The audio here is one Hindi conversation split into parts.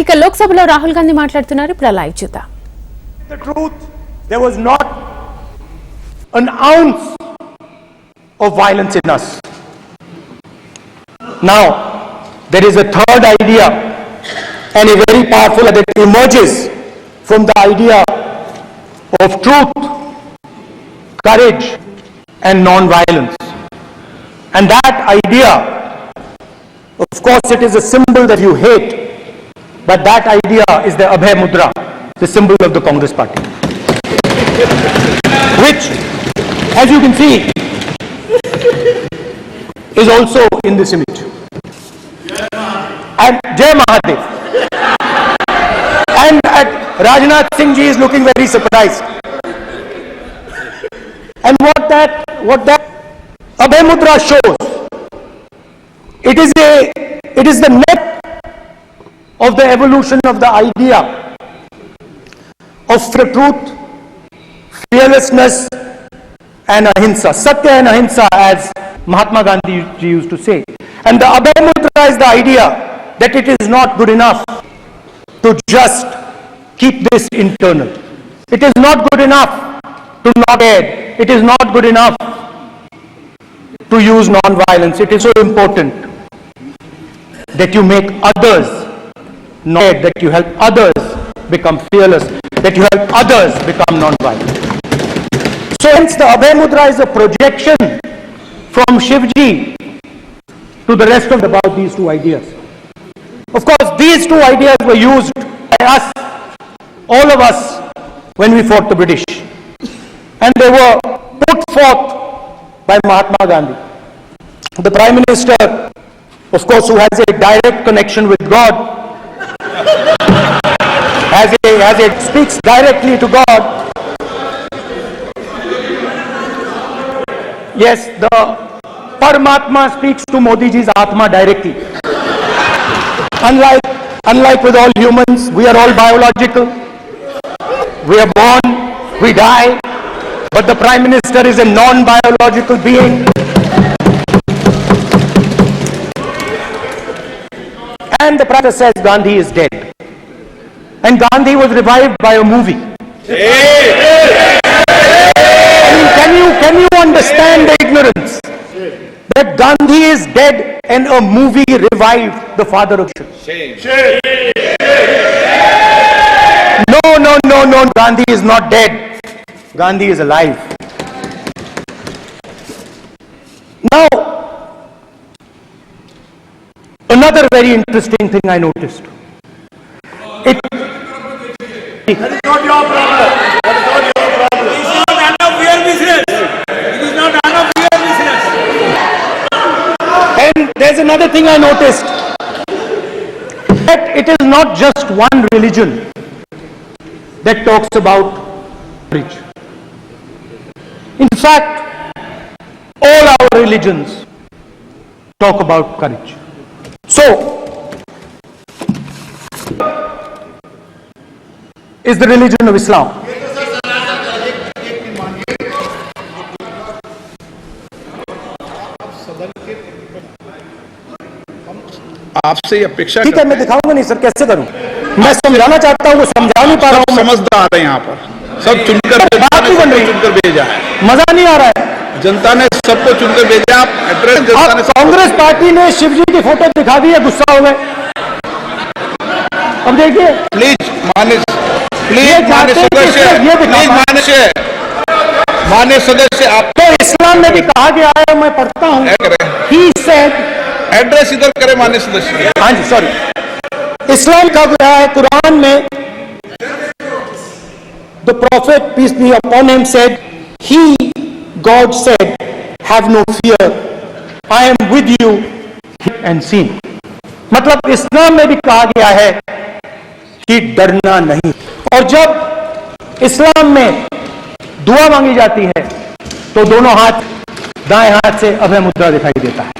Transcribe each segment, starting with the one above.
ఇక లోక్సభలో రాహుల్ గాంధీ మాట్లాడుతున్నారు. ఇప్పుడు లైవ్ చూద్దాం. The truth, there was not an ounce of violence in us. Now, there is a third idea, and a very powerful that emerges from the idea of truth, courage, and non-violence. And that idea, of course, it is a symbol that you hate, but that idea is the Abhay Mudra, the symbol of the Congress party, which, as you can see, is also in this image. And Jai Mahadev. And Rajnath Singh ji is looking very surprised. And what that Abhay Mudra shows, it is the net of the evolution of the idea of truth, fearlessness, and ahimsa. Satya and ahimsa, as Mahatma Gandhi used to say. And the Abhay Mudra is the idea that it is not good enough to just keep this internal. It is not good enough to not aid. It is not good enough to use non-violence. It is so important that you make others not, that you help others become fearless, that you help others become non-violent. So hence the Abhay Mudra is a projection from Shivji to the rest of about these two ideas. Of course, these two ideas were used by us, all of us, when we fought the British. And they were put forth by Mahatma Gandhi. The Prime Minister, of course, who has a direct connection with God, speaks directly to God. Yes, the Paramatma speaks to Modi ji's Atma directly. Unlike with all humans, we are all biological. We are born, we die, but the Prime Minister is a non-biological being. And the Prime Minister says Gandhi is dead. And Gandhi was revived by a movie. I mean, can you understand the ignorance? That Gandhi is dead and a movie revived the father of Shame. No, Gandhi is not dead. Gandhi is alive. Now, another very interesting thing I noticed. That is not your problem. That is not your problem. It is not none of your business. It is not none of your business. And there's another thing I noticed. That it is not just one religion that talks about courage. In fact, all our religions talk about courage. So, is the religion of Islam. आपसे अपेक्षा ठीक है, मैं दिखाऊंगा नहीं सर, कैसे करूं? मैं समझाना चाहता हूं, वो समझा नहीं पा रहा हूं। समझदार है यहाँ पर, सब चुनकर भेजा है। मजा नहीं आ रहा है। जनता ने सबको चुनकर भेजा। कांग्रेस पार्टी ने शिवजी की फोटो दिखा दी है, गुस्सा हो गए। अब देखिए, प्लीज मान्य सदस्य, आप तो इस्लाम में भी कहा गया है, मैं पढ़ता हूं। He said, एड्रेस इधर करें मान्य सदस्य। हाँ जी, सॉरी। इस्लाम का गया है कुरान में, the prophet peace be upon him said, he, God said, have no fear, I am with you and seen. मतलब इस्लाम में भी कहा गया है कि डरना नहीं। और जब इस्लाम में दुआ मांगी जाती है तो दोनों हाथ, दाएं हाथ से अभय मुद्रा दिखाई देता है।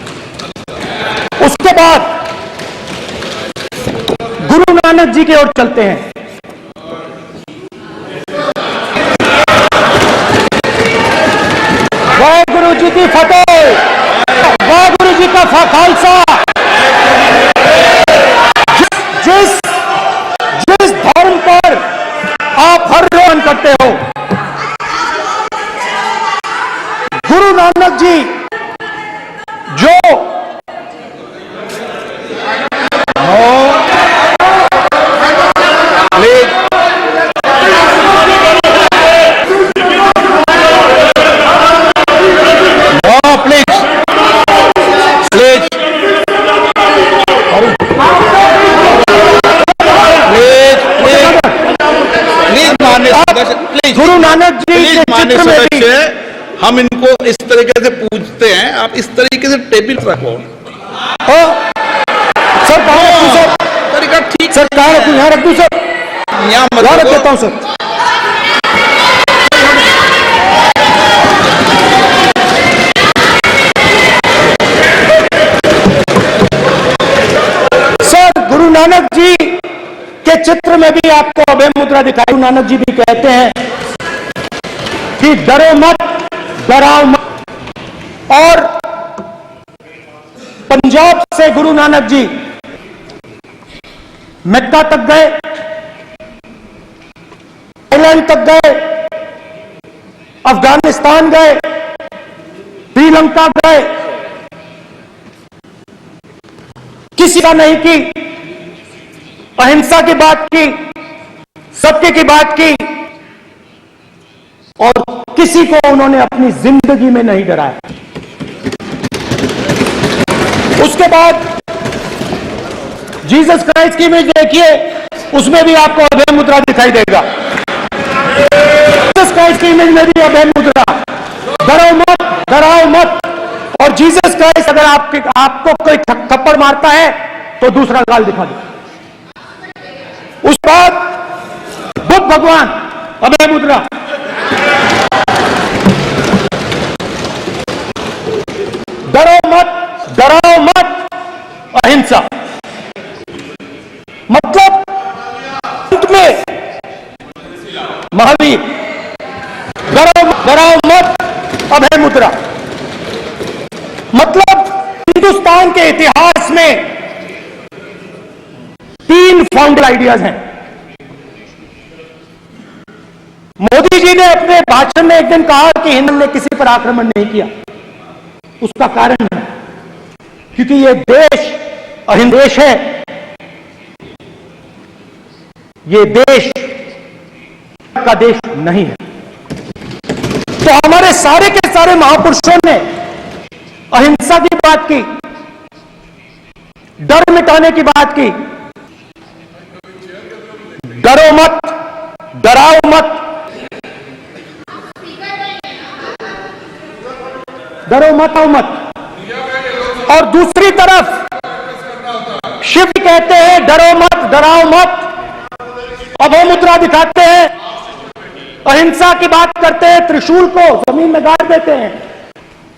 उसके बाद गुरु नानक जी की ओर चलते हैं। वाहेगुरु जी की फतेह, वाहेगुरु जी का खालसा। अपमान करते हो। गुरु नानक जी जो प्लीज प्लीज प्लीज प्लीज माननीय सदस्य, प्लीज गुरु नानक जी प्लीज के माननीय चित्र में भी सदस्य, हम इनको इस तरीके से पूछते हैं, आप इस तरीके से टेबल रखो। सर कहाँ रखूं सर? तरीका ठीक सर कहाँ रखूं? यहाँ रख दूं सर? यहाँ मत यहाँ रख रखो। देता हूं सर। सर गुरु नानक जी के चित्र में भी आपको अभय मुद्रा दिखाई। गुरु नानक जी भी कहते हैं कि डरो मत, डराओ मत। और पंजाब से गुरु नानक जी मक्का तक गए, थाईलैंड तक गए, अफगानिस्तान गए, श्रीलंका गए, किसी का नहीं की, अहिंसा की बात की, सत्य की बात की, और किसी को उन्होंने अपनी जिंदगी में नहीं डराया। उसके बाद जीसस क्राइस्ट की इमेज देखिए, उसमें भी आपको अभय मुद्रा दिखाई देगा। जीसस क्राइस्ट की इमेज में भी अभय मुद्रा, डरो मत, डराओ मत। और जीसस क्राइस्ट अगर आपको कोई थप्पड़ मारता है तो दूसरा गाल दिखा दे। उस बाद बुद्ध भगवान, अभय मुद्रा। डरो मत, डराओ मत, अहिंसा। मतलब अंत में महावीर, डराओ मत, अभय मुद्रा। मतलब हिंदुस्तान के इतिहास में 3 फाउंडर आइडियाज हैं। मोदी जी ने अपने भाषण में एक दिन कहा कि हिंदू ने किसी पर आक्रमण नहीं किया। उसका कारण है क्योंकि यह देश अहिंसा देश है। यह देश का देश नहीं है। तो हमारे सारे के सारे महापुरुषों ने अहिंसा की बात की, डर मिटाने की बात की। डरो मत, डराओ मत, डरो मत, आओ मत। और दूसरी तरफ शिव कहते हैं डरो मत, डराओ मत, अभय मुद्रा दिखाते हैं, अहिंसा की बात करते हैं, त्रिशूल को जमीन में गाड़ देते हैं।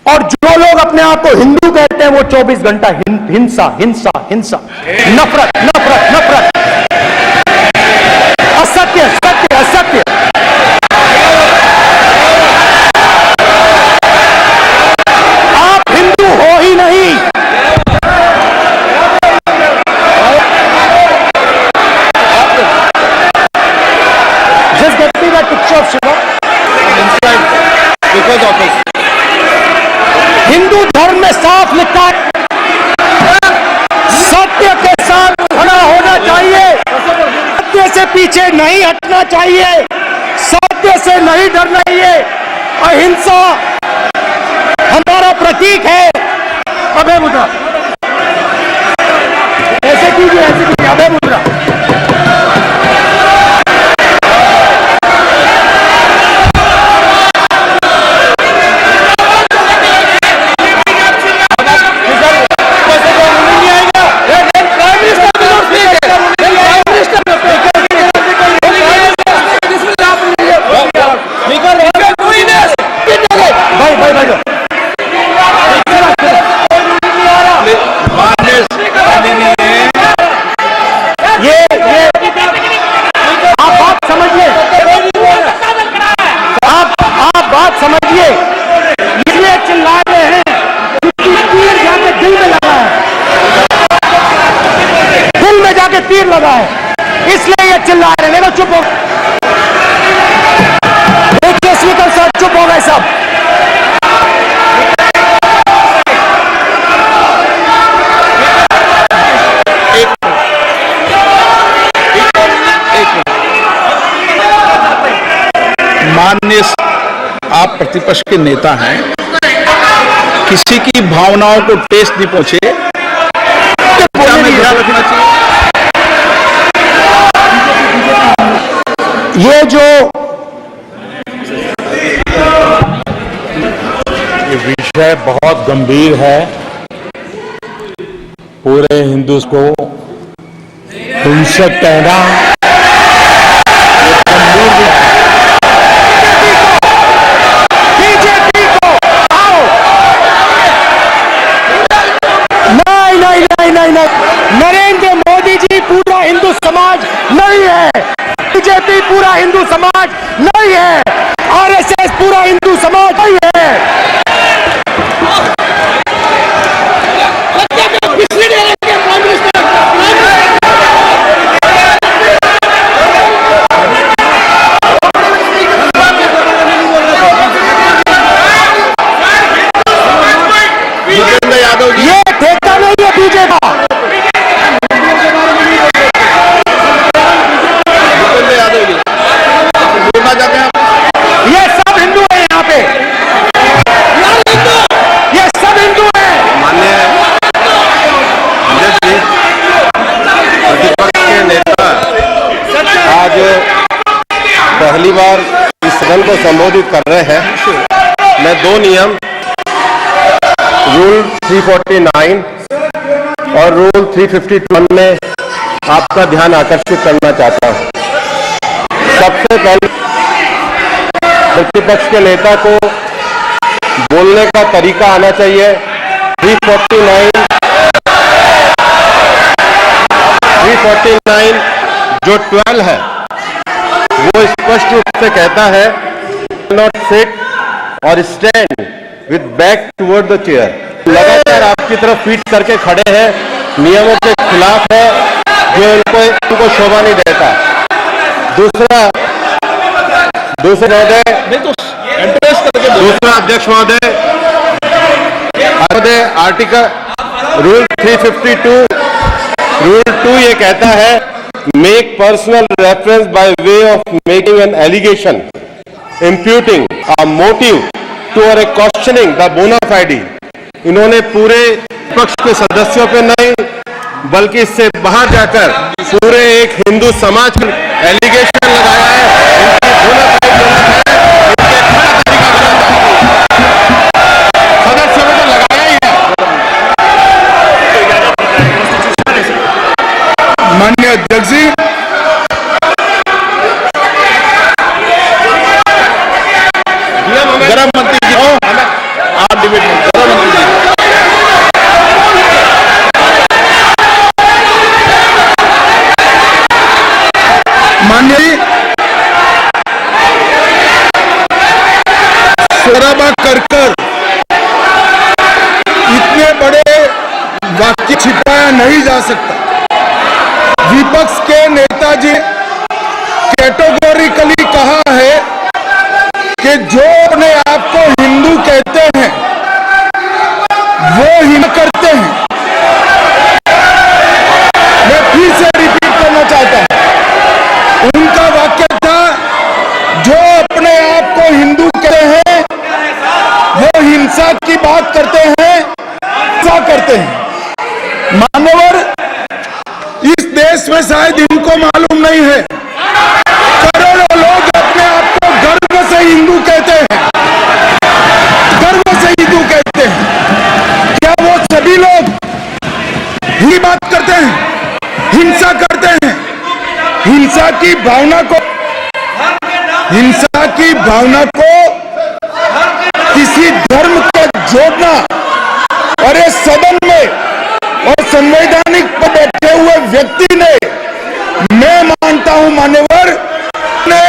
और जो लोग अपने आप को हिंदू कहते हैं वो 24 घंटा हिंसा हिंसा हिंसा, नफरत नफरत नफरत, असत्य सत्य असत्य। आप हिंदू हो ही नहीं। जिस व्यक्ति का picture Shiva because of this Hindu धर्म में साफ लिखा है सत्य के साथ खड़ा होना चाहिए, सत्य से पीछे नहीं हटना चाहिए, सत्य से नहीं डरना चाहिए। अहिंसा हमारा प्रतीक है। अभय मुद्रा ऐसे कीजिए, ऐसे कीजिए, अभय मुद्रा। तीर लगा है इसलिए ये चिल्ला रहे हैं। चुप हो। माननीय आप प्रतिपक्ष के नेता हैं, किसी की भावनाओं को ठेस नहीं पहुंचे, क्या में ध्यान रखना चाहिए। ये जो ये विषय बहुत गंभीर है, पूरे हिंदुस्तान को हिंसक कहना बीजेपी को आओ, नहीं, नरेंद्र मोदी जी पूरा हिंदू समाज नहीं है, बीजेपी पूरा हिंदू समाज नहीं है, आरएसएस पूरा हिंदू समाज नहीं है। ये ठेका नहीं है बीजेपी का। ये सब हिंदू है यहाँ पे, ये सब हिंदू है। माननीय अध्यक्ष जी, प्रतिपक्ष के नेता आज पहली बार इस सदन को संबोधित कर रहे हैं। मैं दो नियम रूल 349 और रूल 351 में आपका ध्यान आकर्षित करना चाहता हूं। सबसे पहले प्रतिपक्ष के नेता को बोलने का तरीका आना चाहिए। 349 जो 12 है वो स्पष्ट रूप से कहता है नॉट सिट और stand with back toward the chair. लगातार आपकी तरफ पीठ करके खड़े हैं, नियमों के खिलाफ है, जो इनको शोभा नहीं देता। दूसरा अध्यक्ष महोदय, आर्टिकल रूल 352 रूल 2 ये कहता है make personal reference by way of making an allegation imputing a motive to और क्वेश्चनिंग द बोना फाइडी। इन्होंने पूरे पक्ष के सदस्यों पे नहीं बल्कि इससे बाहर जाकर पूरे एक हिंदू समाज पर एलिगेशन लगाया है। इनकी बोनाफाइड गलत है, इनके खड़ा तरीका गलत है, सदस्यों ने तो लगाया ही है। माननीय अध्यक्ष जी, गृह मंत्री जी आप डिबेट में गृह मंत्री जी माननीय शराबा कर इतने बड़े वाक्य छिपाया नहीं जा सकता। विपक्ष के नेताजी कैटेगोरिकली कहा है कि जो अपने आप को हिंदू कहते हैं वो हिंदू करते हैं। मैं फिर से रिपीट करना चाहता हूं, उनका वाक्य था जो अपने आप को हिंदू कहते हैं वो हिंसा की बात करते हैं, हिंसा करते हैं। मान्यवर, इस देश में शायद इनको मालूम नहीं है, करोड़ों लोग अपने आप को गर्व से हिंदू कहते हैं, गर्व से हिंदू कहते हैं। क्या वो सभी लोग ही बात करते हैं, हिंसा करते हैं? हिंसा की भावना को किसी धर्म के जोड़ना और इस सदन में और संवैधानिक पर बैठे हुए व्यक्ति ने, मैं मानता हूं मान्यवर, ने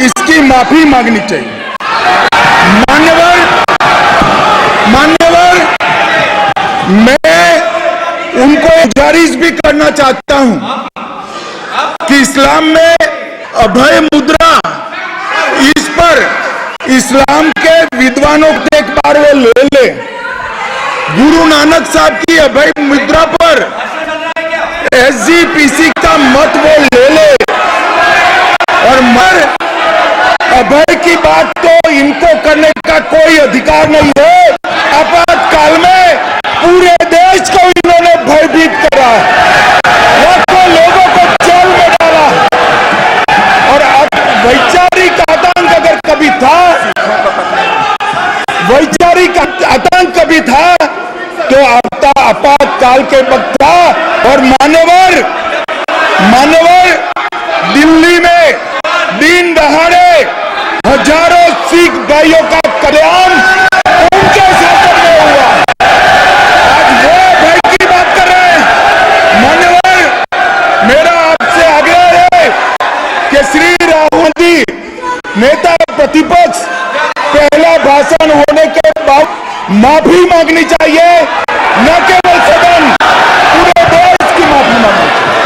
इसकी माफी मांगनी चाहिए। मान्यवर, मैं उनको गुजारिश भी करना चाहता हूं कि इस्लाम में अभय मुद्रा, इस पर इस्लाम के विद्वानों को एक बार वो ले ले। गुरु नानक साहब की अभय मुद्रा पर एसजीपीसी का मत वो ले ले और अभय की बात तो इनको करने का कोई अधिकार नहीं है। आपातकाल में पूरे देश को इन्होंने भयभीत करा, लाखों लोगों को जेल में डाला। और वैचारिक आतंक अगर कभी था, वैचारिक आतंक कभी था तो आपातकाल के वक्त था। और मान्यवर दिल्ली में दिन दहाड़े हजारों सिख भाइयों का कल्याण उनके शासन में हुआ। आज वो भाई की बात कर रहे हैं। मान्यवर, मेरा आपसे आग्रह है कि श्री राहुल गांधी नेता प्रतिपक्ष पहला भाषण होने के बाद माफी मांगनी चाहिए, न केवल सदन, पूरे देश की माफी मांगनी चाहिए।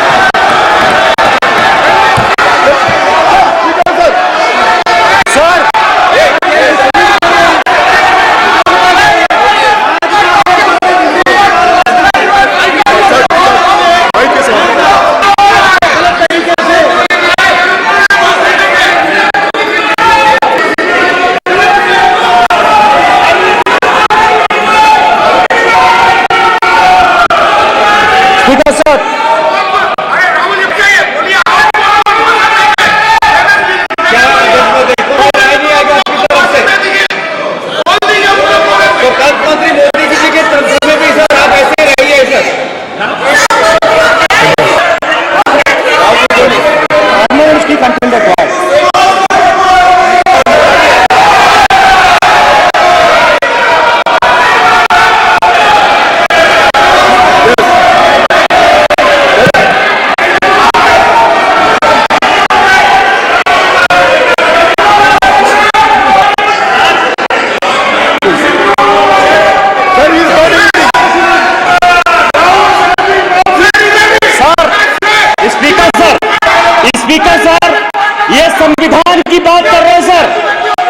संविधान की बात कर रहे हैं सर,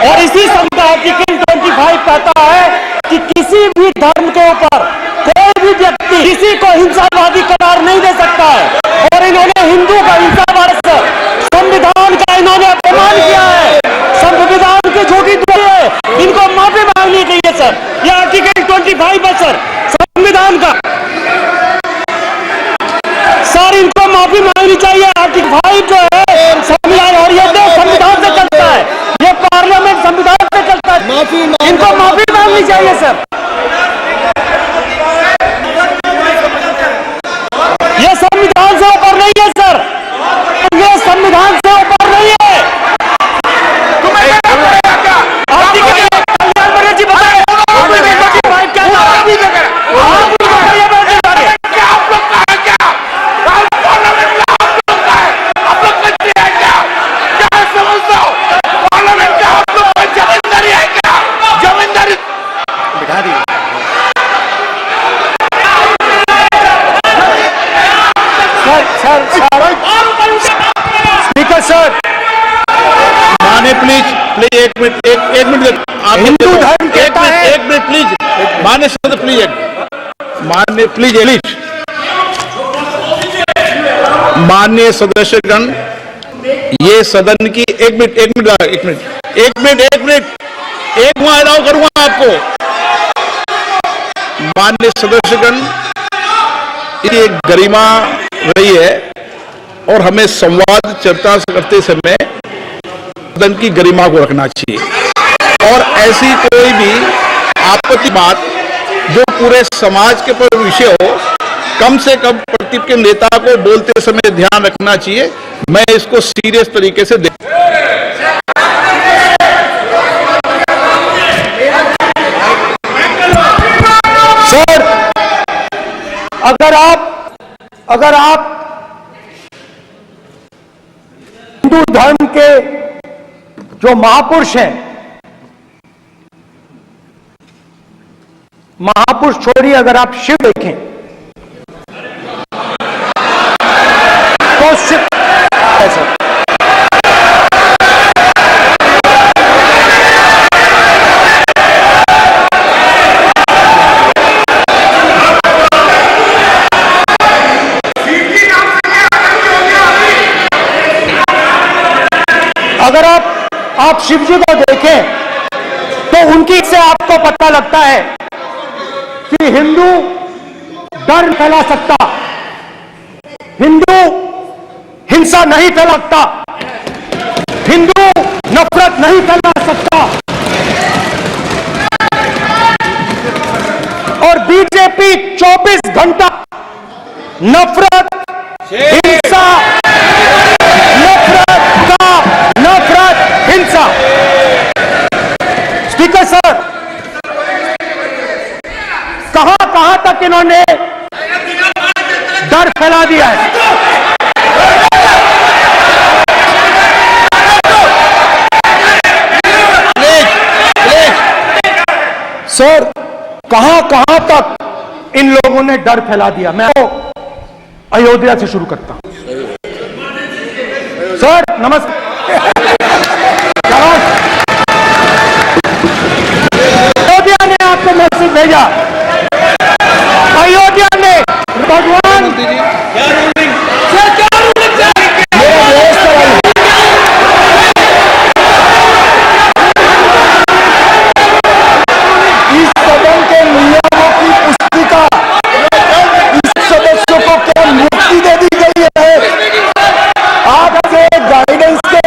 और इसी आर्टिकल 25 कहता है कि किसी भी धर्म के ऊपर कोई भी व्यक्ति किसी को हिंसावादी करार नहीं दे सकता है। और इन्होंने हिंदू का हिंसावाद सर, संविधान का इन्होंने अपमान किया है, संविधान की झूठी दी है, इनको माफी मांगनी चाहिए सर। ये आर्टिकल 25 है सर संविधान का, सर इनको माफी मांगनी चाहिए। आर्टिकल 5 जो है संविधान, और ये देश संविधान से चलता है, ये पार्लियामेंट संविधान से चलता है, इनको माफी मांगनी चाहिए सर। ये संविधान से ऊपर नहीं है सर, ये संविधान से ऊपर नहीं है। स्पीकर सर, माने प्लीज एक मिनट आप हिंदू धर्म कहता है, एक मिनट प्लीज मान्य सदस्य प्लीज मान्य प्लीज मान्य सदस्यगण, ये सदन की एक मिनट मैं अलाउ करूंगा आपको। मान्य सदस्यगण, ये गरिमा रही है और हमें संवाद चर्चा करते समय सदन की गरिमा को रखना चाहिए। और ऐसी कोई भी आपत्ति बात जो पूरे समाज के पर विषय हो, कम से कम प्रतिपक्ष के नेता को बोलते समय ध्यान रखना चाहिए। मैं इसको सीरियस तरीके से देख सर, अगर आप हिंदू धर्म के जो महापुरुष हैं, महापुरुष छोड़िए, अगर आप शिव देखें तो शिव है सर। आप शिव जी को देखें तो उनकी से आपको पता लगता है कि हिंदू डर फैला सकता, हिंदू हिंसा नहीं फैला सकता, हिंदू नफरत नहीं फैला सकता। और बीजेपी 24 घंटा नफरत, हिंसा, नफरत, हिंसा। स्पीकर सर, कहां तक इन्होंने डर फैला दिया है? सर, कहां तक इन लोगों ने डर फैला दिया? मैं तो अयोध्या से शुरू करता हूं। सर नमस्कार। अयोध्या ने आपको मैसेज भेजा, अयोध्या ने भगवान इस सदन के नियमों की पुस्तिका इस सदस्यों को क्या मुक्ति दे दी गई है? आपसे गाइडेंस के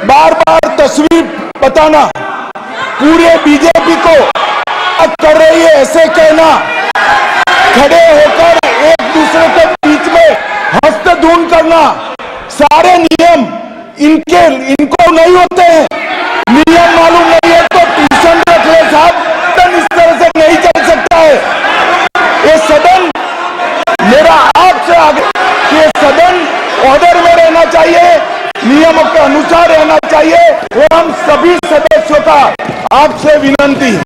बार बार तस्वीर बताना, पूरे बीजेपी को कर रही है ऐसे कहना, खड़े होकर एक दूसरे के बीच में हस्तधून करना, सारे नियम इनको नहीं होते हैं। नियम मालूम नहीं है तो ट्यूशन रख ले साहब, सदन इस तरह से नहीं चल सकता है। ये सदन, मेरा आपसे आगे कि ये सदन ऑर्डर में रहना चाहिए, नियमों के अनुसार रहना चाहिए। वो हम सभी सदस्यों का आपसे विनंती है।